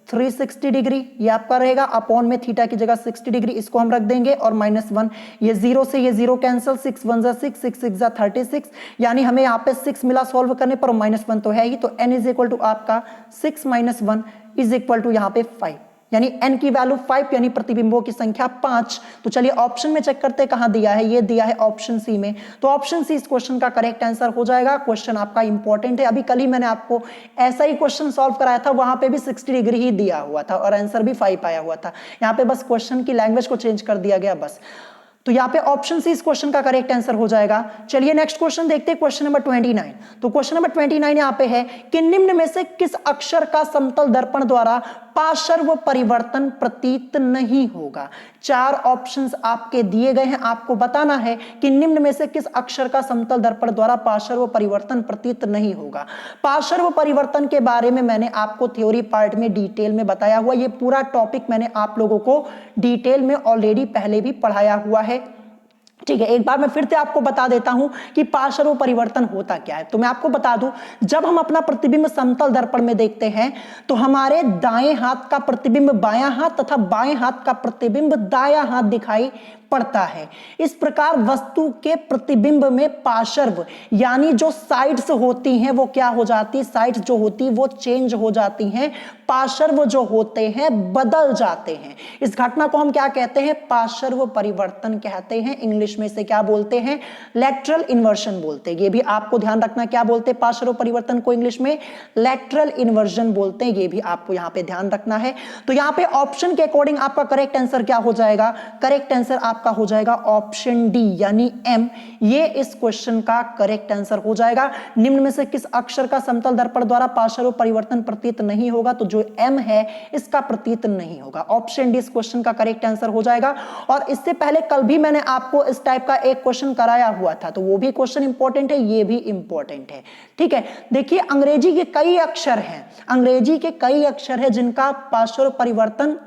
A: 360 degree ये आपका रहेगा, अपॉन में थीटा की जगह 60 डिग्री इसको हम रख देंगे और -1, ये 0 से ये 0 कैंसिल, 6 1 जा 6, 6 6 जा 36, यानी हमें यहाँ पे 6 मिला सॉल्व करने पर, -1 तो है ही। तो n इज इक्वल टू आपका 6 - 1 इज इक्वल टू यहाँ पे 5, यानी n की वैल्यू 5 यानी प्रतिबिंबों की संख्या 5। तो चलिए ऑप्शन में चेक करते हैं कहां दिया है, ये दिया है ऑप्शन सी में। तो ऑप्शन सी इस क्वेश्चन का करेक्ट आंसर हो जाएगा। क्वेश्चन आपका इंपॉर्टेंट है। अभी कल ही मैंने आपको ऐसा ही क्वेश्चन सॉल्व कराया था, वहां पे भी 60 डिग्री ही दिया हुआ था और आंसर भी 5 आया हुआ था। यहाँ पे बस क्वेश्चन की लैंग्वेज को चेंज कर दिया गया बस। तो यहाँ पे ऑप्शन सी इस क्वेश्चन का करेक्ट आंसर हो जाएगा। चलिए नेक्स्ट क्वेश्चन देखते हैं, क्वेश्चन नंबर 29। तो क्वेश्चन नंबर 29 यहाँ पे है कि निम्न में से किस अक्षर का समतल दर्पण द्वारा पार्श्व परिवर्तन प्रतीत नहीं होगा। 4 ऑप्शंस आपके दिए गए हैं, आपको बताना है कि निम्न में से किस अक्षर का समतल दर्पण द्वारा पार्श्व परिवर्तन प्रतीत नहीं होगा। पार्श्व परिवर्तन के बारे में मैंने आपको थ्योरी पार्ट में डिटेल में बताया हुआ, ये पूरा टॉपिक मैंने आप लोगों को डिटेल में ऑलरेडी पहले भी पढ़ाया हुआ है। ठीक है, एक बार मैं फिर से आपको बता देता हूं कि पार्श्व परिवर्तन होता क्या है। तो मैं आपको बता दूं, जब हम अपना प्रतिबिंब समतल दर्पण में देखते हैं तो हमारे दाएं हाथ का प्रतिबिंब बायां हाथ तथा बाएं हाथ का प्रतिबिंब दायां हाथ दिखाई पड़ता है। इस प्रकार वस्तु के प्रतिबिंब में पार्श्व यानी जो साइड्स होती हैं वो क्या हो जाती है, साइड्स जो होती वो चेंज हो जाती हैं, पार्श्व जो होते हैं बदल जाते हैं। इस घटना को हम क्या कहते हैं, पार्श्व परिवर्तन कहते हैं। इंग्लिश में से क्या बोलते हैं, लैटरल इन्वर्जन बोलते हैं। ये भी आपको ध्यान रखना, क्या बोलते हैं पार्श्व परिवर्तन को इंग्लिश में, लैटरल इन्वर्जन बोलते हैं। ये भी आपको यहां पे ध्यान रखना है। तो यहां पे ऑप्शन के अकॉर्डिंग आपका करेक्ट आंसर क्या हो जाएगा, करेक्ट आंसर आपका हो जाएगा ऑप्शन डी यानी एम। ये इस क्वेश्चन का करेक्ट आंसर हो जाएगा। निम्न में से किस अक्षर का समतल दर्पण द्वारा पार्श्व परिवर्तन प्रतीत नहीं होगा, तो जो एम है इसका प्रतीत नहीं होगा। ऑप्शन डी इस क्वेश्चन का करेक्ट आंसर हो जाएगा। और इससे पहले कल भी मैंने आपको इस टाइप का एक क्वेश्चन कराया हुआ था, तो वो भी क्वेश्चन इंपॉर्टेंट है, ये भी इंपॉर्टेंट है। ठीक है, देखिए अंग्रेजी के कई अक्षर हैं, अंग्रेजी के कई अक्षर है जिनका पार्श्व परिवर्तन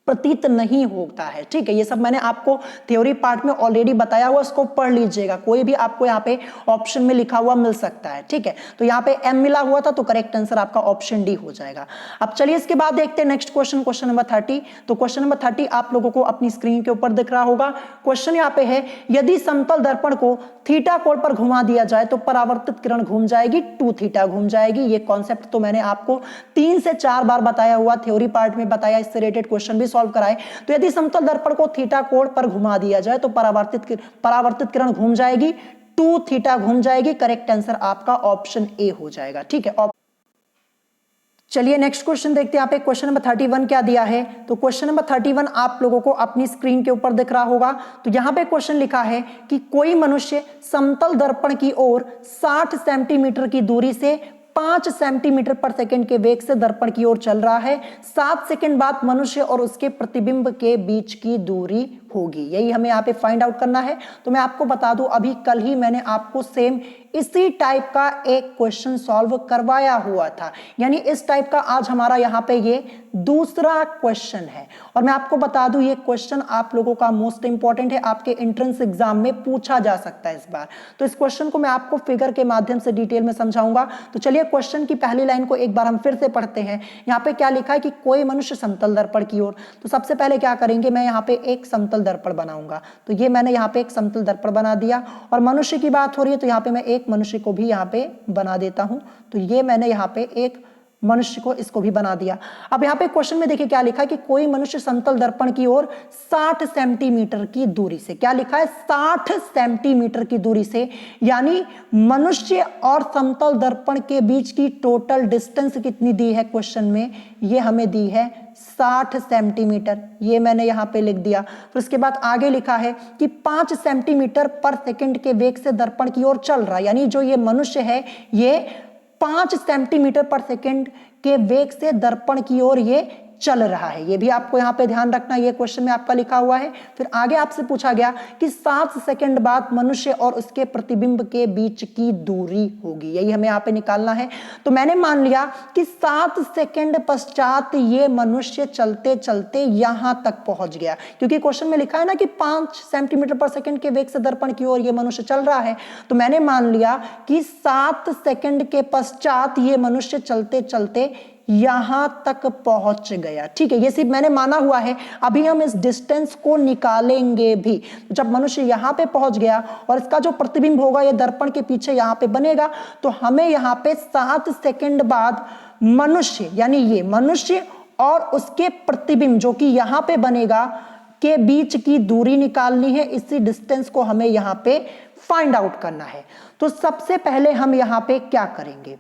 A: प्रतीत नहीं होता है। ठीक है, ये सब मैंने आपको थ्योरी पार्ट में ऑलरेडी बताया हुआ, इसको पढ़ लीजिएगा। कोई भी आपको यहाँ पे ऑप्शन में लिखा हुआ मिल सकता है। ठीक है, तो यहाँ पे एम मिला हुआ था, तो करेक्ट आंसर आपका ऑप्शन डी हो जाएगा। अब चलिए इसके बाद देखते हैं नेक्स्ट क्वेश्चन, क्वेश्चन नंबर 30। तो क्वेश्चन नंबर 30 आप लोगों को अपनी स्क्रीन के ऊपर दिख रहा होगा। क्वेश्चन यहाँ पे है, यदि समतल दर्पण को थीटा कोण पर घुमा दिया जाए तो परावर्तित किरण घूम जाएगी, 2 थीटा घूम जाएगी। ये कॉन्सेप्ट तो मैंने आपको 3 से 4 बार बताया हुआ, थ्योरी पार्ट में बताया, इससे रिलेटेड क्वेश्चन भी सॉल्व कराए। तो यदि समतल दर्पण को थीटा कोण पर घुमा दिया जाए तो परावर्तित किरण घूम जाएगी, 2 थीटा घूम जाएगी। करेक्ट आंसर आपका ऑप्शन ए हो जाएगा। ठीक है, चलिए नेक्स्ट क्वेश्चन देखते हैं। यहाँ पे क्वेश्चन नंबर 31 क्या दिया है, तो क्वेश्चन नंबर 31 आप लोगों को अपनी स्क्रीन के ऊपर दिख रहा होगा। तो यहाँ पे क्वेश्चन लिखा है कि कोई मनुष्य समतल दर्पण की ओर 60 सेंटीमीटर की दूरी से 5 सेंटीमीटर पर सेकंड के वेग से दर्पण की ओर चल रहा है। 7 सेकंड बाद मनुष्य और उसके प्रतिबिंब के बीच की दूरी होगी। यही हमें यहाँ पे फाइंड आउट करना है। तो मैं आपको बता दूं, अभी कल ही मैंने आपको सेम इसी टाइप का एक क्वेश्चन सॉल्व करवाया हुआ था, यानी इस टाइप का आज हमारा यहाँ पे ये दूसरा क्वेश्चन है। और मैं आपको बता दूं, ये क्वेश्चन आप लोगों का मोस्ट इंपॉर्टेंट है, आपके एंट्रेंस एग्जाम में पूछा जा सकता है इस बार। तो इस क्वेश्चन को मैं आपको फिगर के माध्यम से डिटेल में समझाऊंगा। तो चलिए क्वेश्चन की पहली लाइन को एक बार हम फिर से पढ़ते हैं। यहाँ पे क्या लिखा है कि कोई मनुष्य समतल दर्पण की ओर, तो सबसे पहले क्या करेंगे, मैं यहाँ पे एक समतल दर्पण बनाऊंगा। तो ये मैंने यहाँ पे एक समतल दर्पण बना दिया। और मनुष्य की बात हो रही है तो यहाँ पे मैं एक मनुष्य को भी यहाँ पे बना देता हूं। तो ये मैंने यहाँ पे एक मनुष्य को, इसको भी बना दिया। अब यहाँ पे क्वेश्चन में देखिए क्या लिखा है कि कोई मनुष्य समतल दर्पण की ओर 60 सेंटीमीटर की दूरी से, क्या लिखा है 60 सेंटीमीटर की दूरी से, यानी मनुष्य और समतल दर्पण के बीच की टोटल डिस्टेंस कितनी दी है क्वेश्चन में, ये हमें दी है 60 सेंटीमीटर। ये मैंने यहां पे लिख दिया। फिर उसके बाद आगे लिखा है कि 5 सेंटीमीटर पर सेकंड के वेग से दर्पण की ओर चल रहा है, यानी जो ये मनुष्य है ये 5 सेंटीमीटर पर सेकंड के वेग से दर्पण की ओर ये चल रहा है। ये भी आपको यहां पे ध्यान रखना, ये क्वेश्चन में आपका लिखा हुआ है। फिर आगे आपसे पूछा गया कि 7 सेकंड बाद मनुष्य और उसके प्रतिबिंब के बीच की दूरी होगी, यही हमें यहां पे निकालना है। तो मैंने मान लिया कि 7 सेकंड पश्चात ये मनुष्य चलते चलते यहां तक पहुंच गया, क्योंकि क्वेश्चन में लिखा है ना कि 5 सेंटीमीटर पर सेकंड के वेग से दर्पण की ओर ये मनुष्य चल रहा है। तो मैंने मान लिया कि 7 सेकंड के पश्चात ये मनुष्य चलते चलते यहां तक पहुंच गया। ठीक है, ये सिर्फ मैंने माना हुआ है, अभी हम इस डिस्टेंस को निकालेंगे भी। जब मनुष्य यहां पे पहुंच गया और इसका जो प्रतिबिंब होगा ये दर्पण के पीछे यहां पे बनेगा, तो हमें यहां पे 7 सेकंड बाद मनुष्य, यानी ये मनुष्य और उसके प्रतिबिंब जो कि यहां पे बनेगा के बीच की दूरी निकालनी है। इसी डिस्टेंस को हमें यहां पे फाइंड आउट करना है। तो सबसे पहले हम यहां पे क्या करेंगे,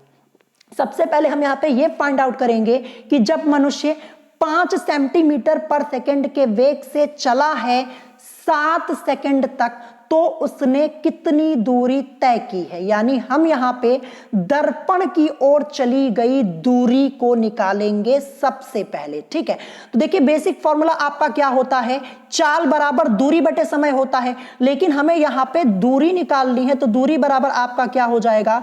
A: सबसे पहले हम यहां पे ये फाइंड आउट करेंगे कि जब मनुष्य 5 सेंटीमीटर पर सेकंड के वेग से चला है 7 सेकंड तक, तो उसने कितनी दूरी तय की है, यानी हम यहां पे दर्पण की ओर चली गई दूरी को निकालेंगे सबसे पहले। ठीक है, तो देखिए बेसिक फॉर्मूला आपका क्या होता है, चाल बराबर दूरी बटे समय होता है, लेकिन हमें यहां पे दूरी निकालनी है, तो दूरी बराबर आपका क्या हो जाएगा,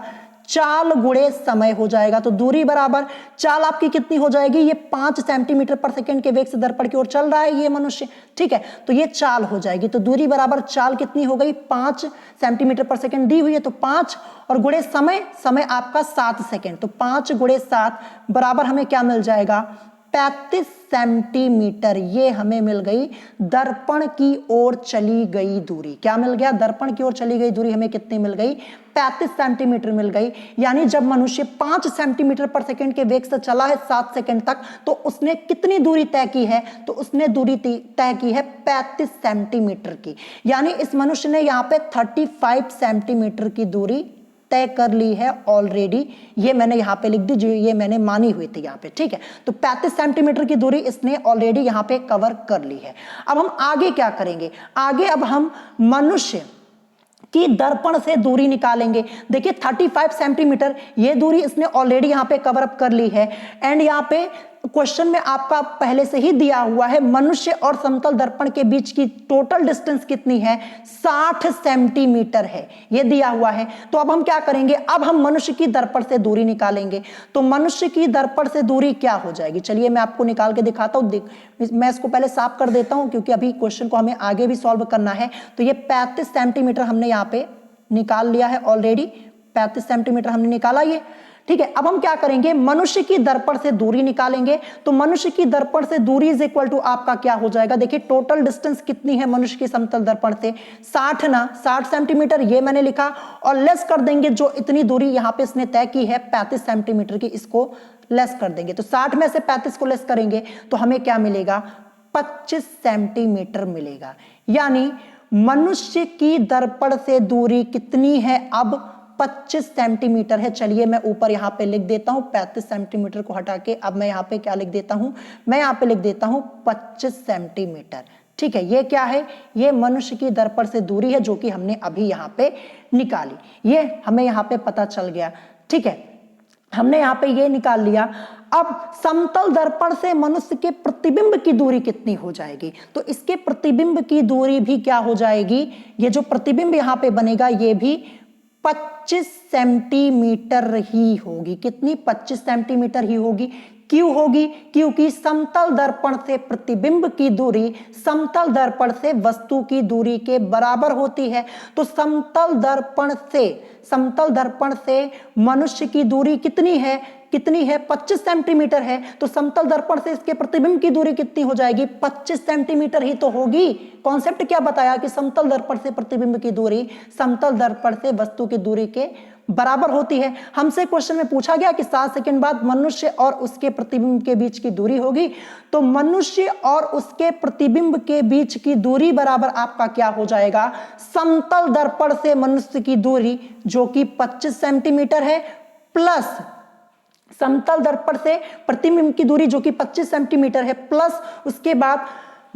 A: चाल गुणे समय हो जाएगा। तो दूरी बराबर चाल आपकी कितनी हो जाएगी, ये 5 सेंटीमीटर पर सेकंड के वेग से दर्पण की ओर चल रहा है ये मनुष्य, ठीक है, तो ये चाल हो जाएगी। तो दूरी बराबर चाल कितनी हो गई, 5 सेंटीमीटर पर सेकंड दी हुई है, तो 5 और गुणे समय, समय आपका 7 सेकंड, तो 5 गुणे 7 बराबर हमें क्या मिल जाएगा, 35 सेंटीमीटर। ये हमें मिल गई दर्पण की ओर चली गई दूरी। क्या मिल गया, दर्पण की ओर चली गई दूरी हमें कितनी मिल गई, 35 सेंटीमीटर मिल गई। यानी जब मनुष्य 5 सेंटीमीटर पर सेकंड के वेग से चला है 7 सेकंड तक, तो उसने कितनी दूरी तय की है, तो उसने दूरी तय की है 35 सेंटीमीटर की। यानी इस मनुष्य ने यहाँ पे 35 सेंटीमीटर की दूरी तय कर ली है ऑलरेडी। ये मैंने यहां पे लिख दी, जो ये मैंने मानी हुई थी यहां पे, ठीक है। तो 35 सेंटीमीटर की दूरी इसने ऑलरेडी यहां पे कवर कर ली है। अब हम आगे क्या करेंगे, आगे अब हम मनुष्य की दर्पण से दूरी निकालेंगे। देखिए 35 सेंटीमीटर ये दूरी इसने ऑलरेडी यहां पे कवर अप कर ली है। एंड यहां पे क्वेश्चन में आपका पहले से ही दिया हुआ है मनुष्य और समतल दर्पण के बीच की टोटल डिस्टेंस कितनी है, 60 सेंटीमीटर है, ये दिया हुआ है। तो अब हम क्या करेंगे, अब हम मनुष्य की दर्पण से दूरी निकालेंगे। तो मनुष्य की दर्पण से दूरी क्या हो जाएगी, चलिए मैं आपको निकाल के दिखाता हूं। मैं इसको पहले साफ कर देता हूं क्योंकि अभी क्वेश्चन को हमें आगे भी सॉल्व करना है। तो ये 35 सेंटीमीटर हमने यहाँ पे निकाल लिया है ऑलरेडी, 35 सेंटीमीटर हमने निकाला ये, ठीक है। अब हम क्या करेंगे, मनुष्य की दर्पण से दूरी निकालेंगे। तो मनुष्य की दर्पण से दूरी इज इक्वल टू आपका क्या हो जाएगा, देखिए टोटल डिस्टेंस कितनी है मनुष्य की समतल दर्पण से, 60 ना, 60 सेंटीमीटर ये मैंने लिखा, और लेस कर देंगे जो इतनी दूरी यहां पे इसने तय की है 35 सेंटीमीटर की, इसको लेस कर देंगे। तो 60 में से 35 को लेस करेंगे तो हमें क्या मिलेगा, 25 सेंटीमीटर मिलेगा। यानी मनुष्य की दर्पण से दूरी कितनी है, अब 25 सेंटीमीटर है। चलिए मैं ऊपर यहां पे लिख देता हूं 35 सेंटीमीटर को हटा के, अब मैं यहां पे क्या लिख देता हूं, मैं यहां पे लिख देता हूं 25 सेंटीमीटर, ठीक है। ये क्या है, ये मनुष्य की दर्पण से दूरी है जो कि हमने अभी यहां पे निकाली, ये हमें यहां पे पता चल गया, ठीक है, हमने यहां पे ये निकाल लिया। अब समतल दर्पण से मनुष्य के प्रतिबिंब की दूरी कितनी हो जाएगी, तो इसके प्रतिबिंब की दूरी भी क्या हो जाएगी, ये जो प्रतिबिंब यहां पे बनेगा ये भी 25 सेंटीमीटर ही होगी। कितनी, 25 सेंटीमीटर ही होगी। क्यों होगी, क्योंकि समतल दर्पण से प्रतिबिंब की दूरी समतल दर्पण से वस्तु की दूरी के बराबर होती है। तो समतल दर्पण से मनुष्य की दूरी कितनी है, 25 सेंटीमीटर है। तो समतल दर्पण से इसके प्रतिबिंब की दूरी कितनी हो जाएगी, 25 सेंटीमीटर ही तो होगी। कॉन्सेप्ट क्या बताया कि समतल दर्पण से प्रतिबिंब की दूरी समतल दर्पण से वस्तु की दूरी के बराबर होती है। हमसे क्वेश्चन में पूछा गया कि 7 सेकंड बाद मनुष्य और उसके प्रतिबिंब के बीच की दूरी होगी, तो मनुष्य और उसके प्रतिबिंब के बीच की दूरी बराबर आपका क्या हो जाएगा, समतल दर्पण से मनुष्य की दूरी जो कि 25 सेंटीमीटर है, प्लस समतल दर्पण से प्रतिबिंब की दूरी जो कि 25 सेंटीमीटर है, प्लस उसके बाद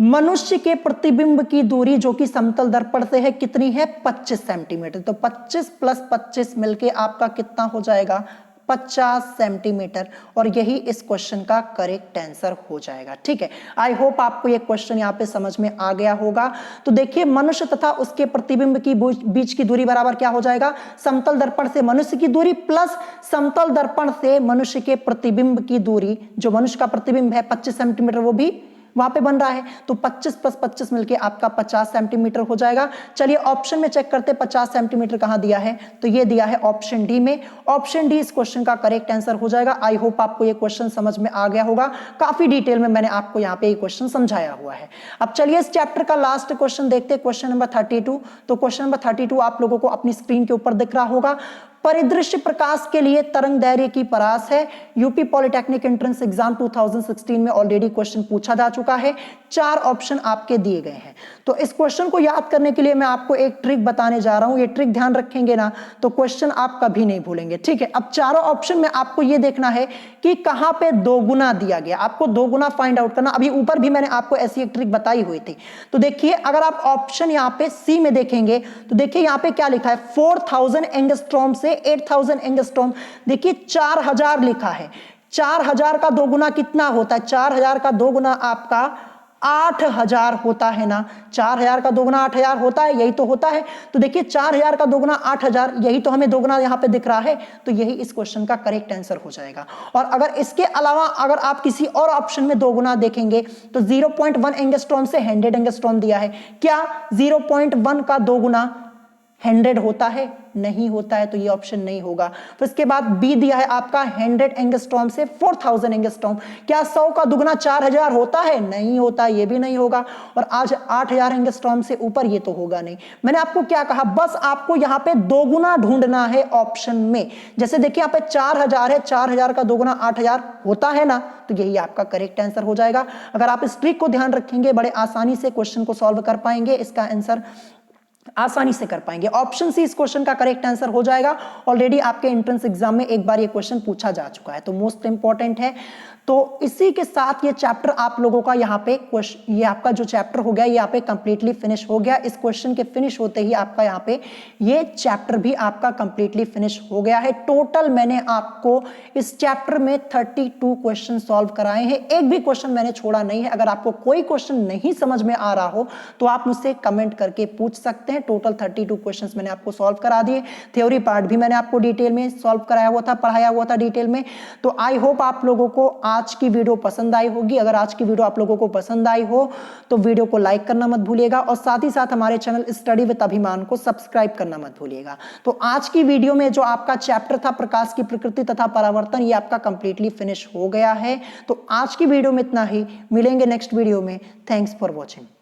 A: मनुष्य के प्रतिबिंब की दूरी जो कि समतल दर्पण से है कितनी है, 25 सेंटीमीटर। तो 25 प्लस 25 मिलके आपका कितना हो जाएगा, 50 सेंटीमीटर, और यही इस क्वेश्चन का करेक्ट आंसर हो जाएगा, ठीक है। आई होप आपको ये क्वेश्चन यहाँ पे समझ में आ गया होगा। तो देखिए मनुष्य तथा उसके प्रतिबिंब की बीच की दूरी बराबर क्या हो जाएगा, समतल दर्पण से मनुष्य की दूरी प्लस समतल दर्पण से मनुष्य के प्रतिबिंब की दूरी, जो मनुष्य का प्रतिबिंब है 25 सेंटीमीटर वो भी वहां पे बन रहा है। तो 25 प्लस 25 मिलके आपका 50 सेंटीमीटर हो जाएगा। चलिए ऑप्शन में चेक करते 50 सेंटीमीटर कहां दिया है, तो ये दिया है ऑप्शन डी में। ऑप्शन डी इस क्वेश्चन का करेक्ट आंसर हो जाएगा। आई होप आपको ये क्वेश्चन समझ में आ गया होगा, काफी डिटेल में मैंने आपको यहाँ पे ये क्वेश्चन समझाया हुआ है। अब चलिए इस चैप्टर का लास्ट क्वेश्चन देखते हैं, क्वेश्चन नंबर 32। तो क्वेश्चन नंबर 32 आप लोगों को अपनी स्क्रीन के ऊपर दिख रहा होगा। परिदृश्य प्रकाश के लिए तरंग दैर्घ्य की परास है। यूपी पॉलिटेक्निक एंट्रेंस एग्जाम 2016 में ऑलरेडी क्वेश्चन पूछा जा चुका है। 4 ऑप्शन आपके दिए गए हैं। तो इस क्वेश्चन को याद करने के लिए मैं आपको एक ट्रिक बताने जा रहा हूं। ये ट्रिक ध्यान रखेंगे ना तो क्वेश्चन आप कभी नहीं भूलेंगे, ठीक है। अब चारों ऑप्शन में आपको ये देखना है कि कहां पे दोगुना दिया गया, आपको दोगुना फाइंड आउट करना। अभी ऊपर भी मैंने आपको ऐसी एक ट्रिक बताई हुई थी। तो देखिए अगर आप ऑप्शन यहाँ पे सी में देखेंगे तो देखिए यहाँ पे क्या लिखा है, 4000 एंगस्ट्रॉम से 8000 एंगस्ट्रॉम। देखिए 4000 लिखा है, 4000 का दोगुना कितना होता है, 4000 का दोगुना आपका 8000 होता है ना, 4000 का दोगुना 8000 होता है, यही तो होता है। तो देखिए 4000 का दोगुना 8000, यही तो हमें दोगुना यहाँ पे दिख रहा है, तो यही इस क्वेश्चन का करेक्ट आंसर हो जाएगा। और अगर इसके अलावा अगर आप किसी और ऑप्शन में दोगुना देखेंगे तो 0.1 एंगस्ट्रॉम से 100 एंगस्ट्रॉम दिया है, क्या 0.1 का दोगुना 100 होता है? नहीं होता है, तो ये ऑप्शन नहीं होगा। फिर इसके बाद बी दिया है आपका 100 एंगस्ट्रॉम से 4000 एंगस्ट्रॉम, क्या 100 का दुगना 4000 होता है? नहीं होता, ये भी नहीं होगा। और आज 8000 एंगस्ट्रॉम से ऊपर, ये तो होगा नहीं। मैंने आपको क्या कहा, बस आपको यहाँ पे दोगुना ढूंढना है ऑप्शन में। जैसे देखिए यहाँ पे 4000 है, 4000 का दोगुना 8000 होता है ना, तो यही आपका करेक्ट आंसर हो जाएगा। अगर आप इस ट्रिक को ध्यान रखेंगे, बड़े आसानी से क्वेश्चन को सॉल्व कर पाएंगे, इसका आंसर आसानी से कर पाएंगे। ऑप्शन सी इस क्वेश्चन का करेक्ट आंसर हो जाएगा। ऑलरेडी आपके एंट्रेंस एग्जाम में एक बार ये क्वेश्चन पूछा जा चुका है, तो मोस्ट इंपॉर्टेंट है। तो इसी के साथ ये चैप्टर आप लोगों का यहाँ पे ये आपका जो चैप्टर हो गया, ये यहाँ पे कंप्लीटली फिनिश हो गया। इस क्वेश्चन के फिनिश होते ही आपका यहाँ पे ये चैप्टर भी आपका कंप्लीटली फिनिश हो गया है। टोटल मैंने आपको इस चैप्टर में 32 क्वेश्चन सॉल्व कराए हैं, एक भी क्वेश्चन मैंने छोड़ा नहीं है। अगर आपको कोई क्वेश्चन नहीं समझ में आ रहा हो तो आप मुझसे कमेंट करके पूछ सकते हैं। टोटल 32 क्वेश्चंस मैंने आपको सॉल्व करा दिए। थ्योरी पार्ट भी मैंने आपको डिटेल में सॉल्व कराया हुआ था, पढ़ाया हुआ था डिटेल में। तो आई होप आप लोगों को आज की वीडियो पसंद आई होगी। अगर आज की वीडियो आप लोगों को पसंद आई हो तो वीडियो को लाइक करना मत भूलिएगा, और साथ ही साथ हमारे चैनल स्टडी विद अभिमान को सब्सक्राइब करना मत भूलिएगा। तो आज की वीडियो में जो आपका चैप्टर था प्रकाश की प्रकृति तथा परावर्तन, ये आपका कंप्लीटली फिनिश हो गया है। तो आज की वीडियो में इतना ही, मिलेंगे नेक्स्ट वीडियो में। Thanks for watching.